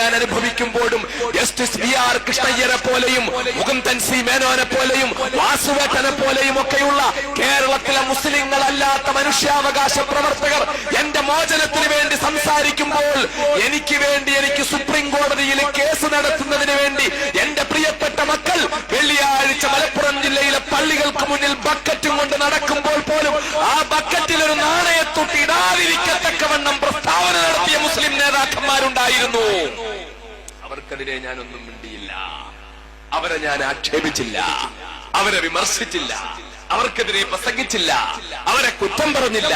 ഞാൻ അനുഭവിക്കുമ്പോഴും justice VR കൃഷ്ണയ്യരെ പോലെയും Mukundan C മേനോനെ പോലെയും വാസുവേട്ടനെ പോലെയും ഒക്കെയുള്ള കേരളത്തിലെ മുസ്ലിങ്ങളല്ലാത്ത മനുഷ്യാവകാശ പ്രവർത്തകർ എന്റെ മോചനത്തിന് വേണ്ടി സംസാരിക്കുമ്പോൾ എനിക്ക് സുപ്രീം കോടതിയിൽ കേസ് നടത്തുന്നതിന് വേണ്ടി എന്റെ പ്രിയപ്പെട്ട മക്കൾ വെള്ളിയാഴ്ച മലപ്പുറം ജില്ലയിലെ പള്ളികൾക്ക് മുന്നിൽ ബക്കറ്റും കൊണ്ട് നടക്കുമ്പോൾ പോലും ആ ബക്കറ്റിൽ ഒരു നാണയത്തൊട്ടി ഇടാതിരിക്കത്തക്കവണ്ണം പ്രസ്താവന നടത്തിയ മുസ്ലിം നേതാക്കന്മാരുണ്ടായിരുന്നു. അവർക്കെതിരെ ഞാനൊന്നും മിണ്ടിയില്ല, അവരെ ഞാൻ ആക്ഷേപിച്ചില്ല, അവരെ വിമർശിച്ചില്ല, അവർക്കെതിരെ പ്രസംഗിച്ചില്ല, അവരെ കുറ്റം പറഞ്ഞില്ല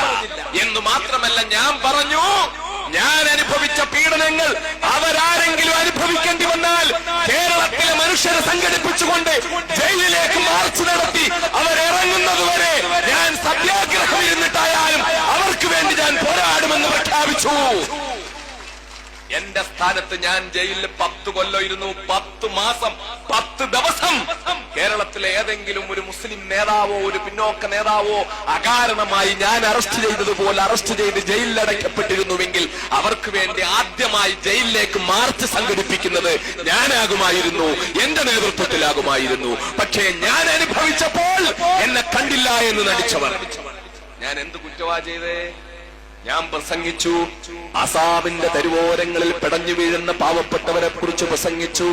എന്ന് മാത്രമല്ല, ഞാൻ പറഞ്ഞു ഞാൻ അനുഭവിച്ച പീഡനങ്ങൾ അവരാരെങ്കിലും അനുഭവിക്കേണ്ടി വന്നാൽ കേരളത്തിലെ മനുഷ്യരെ സംഘടിപ്പിച്ചുകൊണ്ട് ജയിലിലേക്ക് മാർച്ച് നടത്തി അവരിറങ്ങുന്നതുവരെ ഞാൻ സത്യാഗ്രഹം ഇരുന്നിട്ടായാലും അവർക്ക് വേണ്ടി ഞാൻ പോരാടുമെന്ന് പ്രഖ്യാപിച്ചു. എന്റെ സ്ഥാനത്ത് ഞാൻ ജയിലിൽ 10 കൊല്ലം ഇരുന്നു, 10 മാസം 10 ദിവസം. കേരളത്തിലെ ഏതെങ്കിലും ഒരു മുസ്ലിം നേതാവോ ഒരു പിന്നോക്ക നേതാവോ അകാരണമായി ഞാൻ അറസ്റ്റ് ചെയ്തതുപോലെ അറസ്റ്റ് ചെയ്ത് ജയിലിലടയ്ക്കപ്പെട്ടിരുന്നുവെങ്കിൽ അവർക്ക് വേണ്ടി ആദ്യമായി ജയിലിലേക്ക് മാർച്ച് സംഘടിപ്പിക്കുന്നത് ഞാനാകുമായിരുന്നു, എന്റെ നേതൃത്വത്തിലാകുമായിരുന്നു. പക്ഷേ ഞാൻ അനുഭവിച്ചപ്പോൾ എന്നെ കണ്ടില്ല എന്ന് നടിച്ചവർ. ഞാൻ എന്ത് കുറ്റവാ ചെയ്തേ? ഞാൻ പ്രസംഗിച്ചു, അസാമിന്റെ തെരുവോരങ്ങളിൽ പിടഞ്ഞു വീഴുന്ന പാവപ്പെട്ടവരെ കുറിച്ച് പ്രസംഗിച്ചു.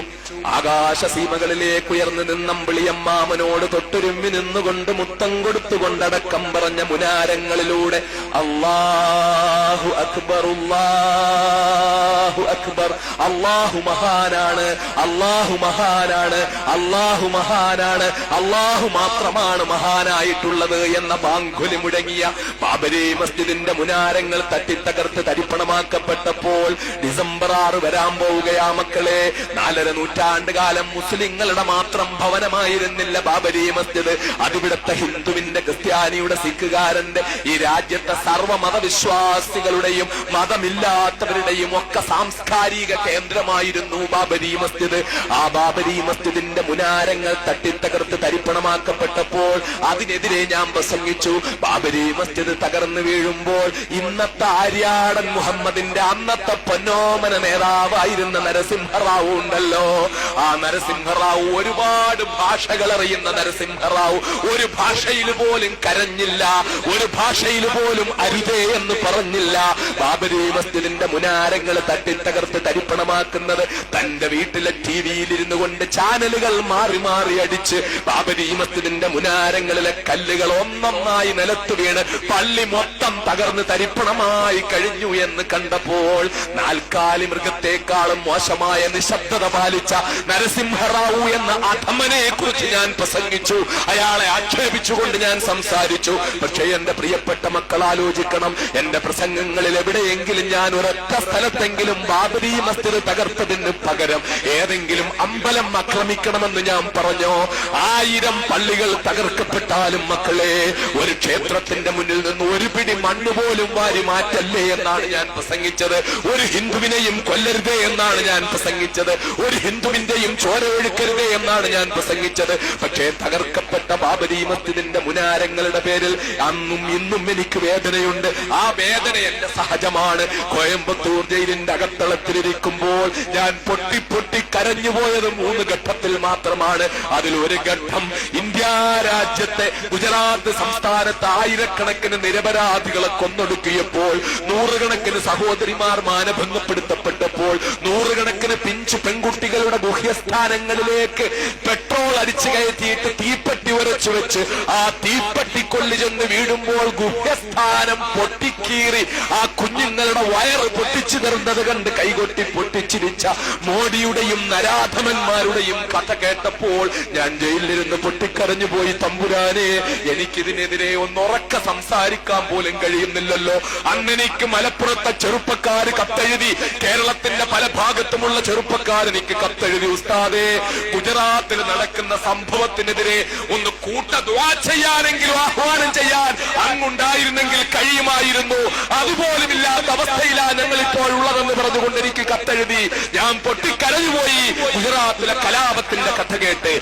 ആകാശസീമകളിലേക്ക് ഉയർന്നു നിന്നമ്പിളിയമ്മാമനോട് തൊട്ടുരുമ്മി നിന്നുകൊണ്ട് മുത്തം കൊടുത്തുകൊണ്ടടക്കം പറഞ്ഞ മുനാരങ്ങളിലൂടെ അല്ലാഹു അക്ബർ, അല്ലാഹു അക്ബർ, അല്ലാഹു മഹാനാണ്, അല്ലാഹു മഹാനാണ്, അല്ലാഹു മഹാനാണ്, അല്ലാഹു മാത്രമാണ് മഹാനായിട്ടുള്ളത് എന്ന ബാങ്കുലി മുഴങ്ങിയ ബാബരി മസ്ജിദിന്റെ മുനാര തട്ടിത്തകർത്ത് തരിപ്പണമാക്കപ്പെട്ടപ്പോൾ ഡിസംബർ 6 വരാൻ പോവുകയാ മക്കളെ. 4.5 നൂറ്റാണ്ട് കാലം മുസ്ലിങ്ങളുടെ മാത്രം ഭവനമായിരുന്നില്ല ബാബരി മസ്ജിദ്. അതിവിടുത്തെ ഹിന്ദുവിന്റെ, ക്രിസ്ത്യാനിയുടെ, സിഖുകാരന്റെ, ഈ രാജ്യത്തെ സർവ്വമതവിശ്വാസികളുടെയും മതമില്ലാത്തവരുടെയും ഒക്കെ സാംസ്കാരിക കേന്ദ്രമായിരുന്നു ബാബരി മസ്ജിദ്. ആ ബാബരി മസ്ജിദിന്റെ മുനാരങ്ങൾ തട്ടിത്തകർത്ത് തരിപ്പണമാക്കപ്പെട്ടപ്പോൾ അതിനെതിരെ ഞാൻ പ്രസംഗിച്ചു. ബാബരി മസ്ജിദ് തകർന്നു വീഴുമ്പോൾ ഇന്നത്തെ ആര്യാടൻ മുഹമ്മദിന്റെ അന്നത്തെ പൊന്നോമന നേതാവായിരുന്ന നരസിംഹറാവു ഉണ്ടല്ലോ, ആ നരസിംഹറാവു, ഒരുപാട് ഭാഷകൾ അറിയുന്ന നരസിംഹറാവു ഒരു ഭാഷയിൽ പോലും കരഞ്ഞില്ല, ഒരു ഭാഷയിൽ പോലും അരുതേ എന്ന് പറഞ്ഞില്ല. ബാബരി മസ്ജിദിന്റെ മുനാരങ്ങൾ തട്ടിത്തകർത്ത് തരിപ്പണമാക്കുന്നത് തന്റെ വീട്ടിലെ ടിവിയിലിരുന്നു കൊണ്ട് ചാനലുകൾ മാറി മാറി അടിച്ച് ബാബരി മസ്ജിദിന്റെ മുനാരങ്ങളിലെ കല്ലുകൾ ഒന്നൊന്നായി നിലത്ത് വീണ് പള്ളി മൊത്തം തകർന്ന് തരിപ്പണമായി കഴിഞ്ഞു എന്ന് കണ്ടപ്പോൾ നാൽക്കാലി മൃഗത്തെക്കാളും മോശമായ നിശബ്ദത പാലിച്ച നരസിംഹറാവു എന്ന അധമനെ കുറിച്ച് ഞാൻ പ്രസംഗിച്ചു, അയാളെ ആക്ഷേപിച്ചുകൊണ്ട് ഞാൻ സംസാരിച്ചു. പക്ഷേ എന്റെ പ്രിയപ്പെട്ട മക്കൾ ആലോചിക്കണം, എന്റെ പ്രസംഗങ്ങളിൽ എവിടെയെങ്കിലും ഞാൻ ഒരൊറ്റ സ്ഥലത്തെങ്കിലും ബാബരി മസ്ജിദ് തകർത്തതിന് പകരം ഏതെങ്കിലും അമ്പലം ആക്രമിക്കണമെന്ന് ഞാൻ പറഞ്ഞോ? 1000 പള്ളികൾ തകർക്കപ്പെട്ടാലും മക്കളെ, ഒരു ക്ഷേത്രത്തിന്റെ മുന്നിൽ നിന്ന് ഒരു പിടി മണ്ണ് പോലും വാരി മാറ്റല്ലേ എന്നാണ് ഞാൻ പ്രസംഗിച്ചത്. ഒരു ഹിന്ദുവിനെയും കൊല്ലരുതേ എന്നാണ് ഞാൻ പ്രസംഗിച്ചത്. ഒരു ഹിന്ദുവിന്റെയും ചോര ഒഴുക്കരുതേ എന്നാണ് ഞാൻ പ്രസംഗിച്ചത്. പക്ഷേ തകർക്കപ്പെട്ട ബാബരി മസ്ജിദിന്റെ മുനാരങ്ങളുടെ പേരിൽ അന്നും ഇന്നും എനിക്ക് വേദനയുണ്ട്. ആ വേദന എന്റെ സഹജമാണ്. കോയമ്പത്തൂർ ജയിലിന്റെ അകത്തളത്തിലിരിക്കുമ്പോൾ ഞാൻ പൊട്ടി പൊട്ടി കരഞ്ഞുപോയത് 3 ഘട്ടത്തിൽ മാത്രമാണ്. അതിൽ ഒരു ഘട്ടം ഇന്ത്യ രാജ്യത്തെ ഗുജറാത്ത് സംസ്ഥാനത്ത് ആയിരക്കണക്കിന് നിരപരാധികളെ കൊന്നൊടുക്കിയപ്പോൾ, 100 കണക്കിന് സഹോദരിമാർ മാനഭംഗപ്പെടുത്തപ്പെട്ടപ്പോൾ, 100 കണക്കിന് പിഞ്ചു പെൺകുട്ടികളുടെ ഗുഹ്യസ്ഥാനങ്ങളിലേക്ക് പെട്രോൾ അടിച്ചു കയറ്റിയിട്ട് തീപ്പെട്ടി ഉരച്ചു വെച്ച് ആ തീപ്പെട്ടിക്കൊള്ളി ചെന്ന് വീഴുമ്പോൾ ഗുഹ്യസ്ഥാനം പൊട്ടിക്കീറി ആ കുഞ്ഞുങ്ങളുടെ വയറ് പൊട്ടിച്ചു തരുന്നത് കണ്ട് കൈകൊട്ടി പൊട്ടിച്ചിരിച്ച മോഡിയുടെയും നരാധമന്മാരുടെയും കഥ കേട്ടപ്പോൾ ഞാൻ ജയിലിലിരുന്ന് പൊട്ടിക്കരഞ്ഞു പോയി. തമ്പുരാനെ, എനിക്കിതിനെതിരെ ഒന്നുറക്ക സംസാരിക്കാൻ പോലും കഴിയുന്നില്ലല്ലോ. അന്നെനിക്ക് മലപ്പുറത്തെ ചെറുപ്പക്കാർ കത്തെഴുതി, കേരളത്തിന്റെ പല ഭാഗത്തുമുള്ള ചെറുപ്പക്കാർ എനിക്ക് കത്തെഴുതി, ഉസ്താദേ, ഗുജറാത്തിൽ നടക്കുന്ന സംഭവത്തിനെതിരെ ഒന്ന് കൂട്ട ദുആ ചെയ്യാനെങ്കിലും ആഹ്വാനം ചെയ്യാൻ അങ്ങുണ്ടായിരുന്നെങ്കിൽ കഴിയുമായിരുന്നു. അതുപോലും ഇല്ലാത്ത അവസ്ഥയിലാണ് ഞങ്ങൾ ഇപ്പോൾ ഉള്ളതെന്ന് പറഞ്ഞുകൊണ്ട് എനിക്ക് കത്തെഴുതി. ഞാൻ പൊട്ടിക്കരഞ്ഞുപോയി ഗുജറാത്തിലെ കലാപത്തിന്റെ കഥ കേട്ട്.